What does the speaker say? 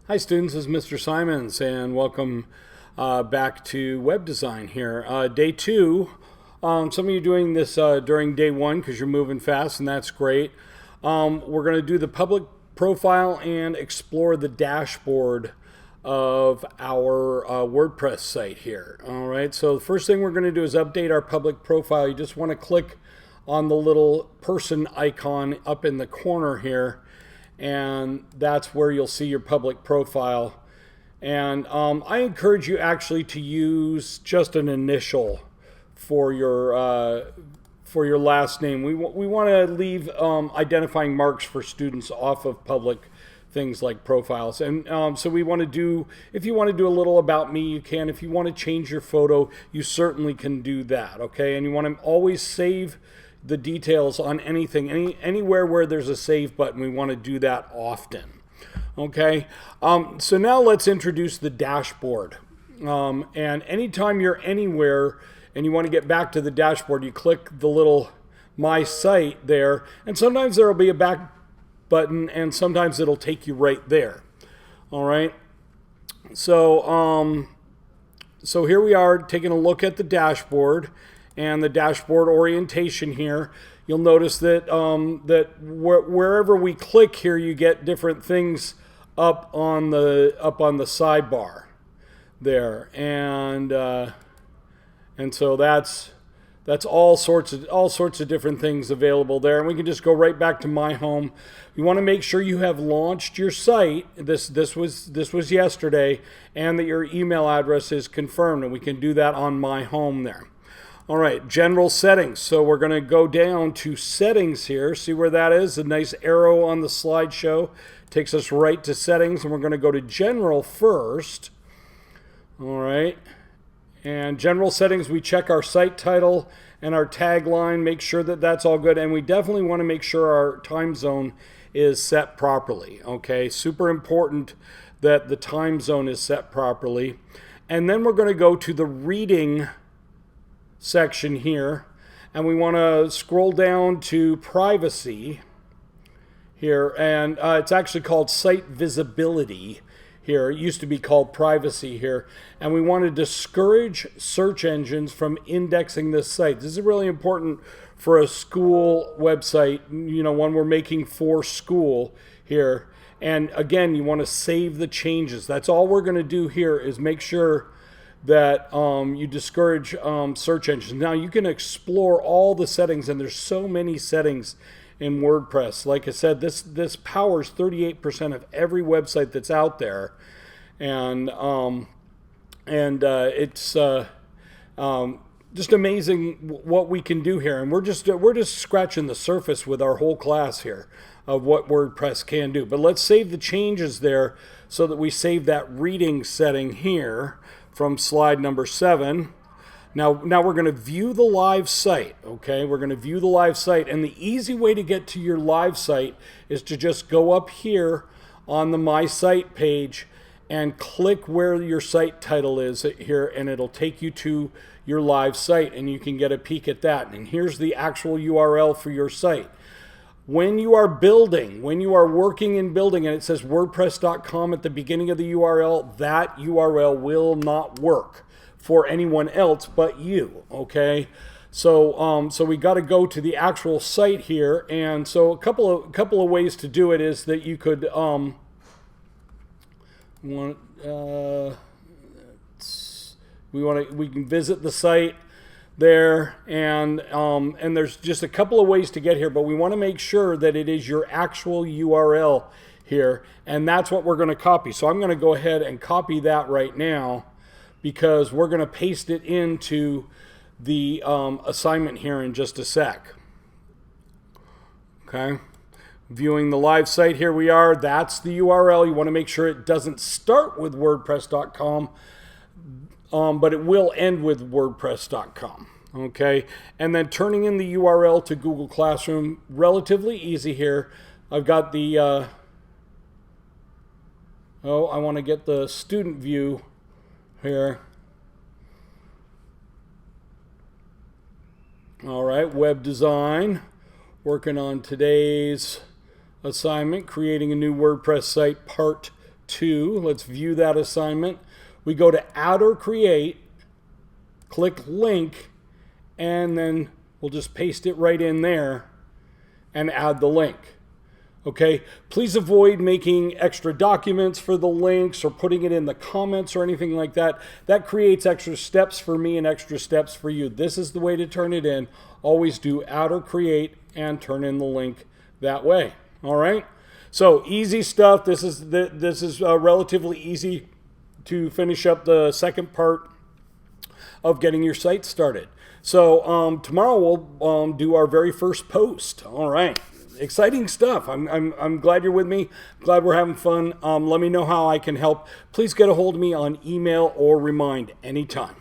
Hi students, this is Mr. Simons and welcome back to web design here. Day two, some of you are doing this during day one because you're moving fast and that's great. We're going to do the public profile and explore the dashboard of our WordPress site here. All right, so the first thing we're going to do is update our public profile. You just want to click on the little person icon up in the corner here, and that's where you'll see your public profile. And I encourage you actually to use just an initial for your last name. We want to leave identifying marks for students off of public things like profiles. And so we want to do, if you want to do a little about me, you can. If you want to change your photo, you certainly can do that, okay? And you want to always save the details on anything, anywhere where there's a save button. We want to do that often. Okay, so now let's introduce the dashboard. And anytime you're anywhere and you want to get back to the dashboard, you click the little My Site there, and sometimes there will be a back button and sometimes it'll take you right there. All right, so so here we are taking a look at the dashboard and the dashboard orientation here. You'll notice that wherever we click here, you get different things up on the sidebar there, and so that's all sorts of different things available there. And we can just go right back to My Home. You want to make sure you have launched your site. This was yesterday, and that your email address is confirmed, and we can do that on My Home there. All right, general settings. So we're going to go down to settings here. See where that is? A nice arrow on the slideshow takes us right to settings, and we're going to go to general first. All right, and general settings, we check our site title and our tagline, make sure that that's all good, and we definitely want to make sure our time zone is set properly. Okay, super important that the time zone is set properly. And then we're going to go to the reading section here, and we want to scroll down to privacy here, and it's actually called site visibility here. It used to be called privacy here, and we want to discourage search engines from indexing this site. This is really important for a school website, you know, one we're making for school here. And again, you want to save the changes. That's all we're going to do here, is make sure that you discourage search engines. Now you can explore all the settings, and there's so many settings in WordPress. Like I said, this powers 38% of every website that's out there, and it's just amazing what we can do here. And we're just scratching the surface with our whole class here of what WordPress can do. But let's save the changes there, so that we save that reading setting here from slide number 7. Now we're going to view the live site. Okay, we're going to view the live site, and the easy way to get to your live site is to just go up here on the My Site page and click where your site title is here, and it'll take you to your live site, and you can get a peek at that. And here's the actual URL for your site. When you are building, when you are working and building, and it says WordPress.com at the beginning of the URL, that URL will not work for anyone else but you, okay? So so we got to go to the actual site here, and so a couple of ways to do it is that you could we can visit the site there, and there's just a couple of ways to get here, but we want to make sure that it is your actual URL here, and that's what we're going to copy. So I'm going to go ahead and copy that right now, because we're going to paste it into the assignment here in just a sec. Okay, viewing the live site, here we are. That's the URL. You want to make sure it doesn't start with WordPress.com, but it will end with WordPress.com. Okay, and then turning in the URL to Google Classroom, relatively easy here. I've got the I want to get the student view here. All right, web design, working on today's assignment, creating a new WordPress site, part 2. Let's view that assignment. We go to add or create, click link, and then we'll just paste it right in there and add the link. Okay, please avoid making extra documents for the links or putting it in the comments or anything like that. That creates extra steps for me and extra steps for you. This is the way to turn it in. Always do add or create and turn in the link that way. All right, so easy stuff. This is relatively easy to finish up the second part of getting your site started. So tomorrow we'll do our very first post. All right. Exciting stuff. I'm glad you're with me. Glad we're having fun. Let me know how I can help. Please get a hold of me on email or Remind anytime.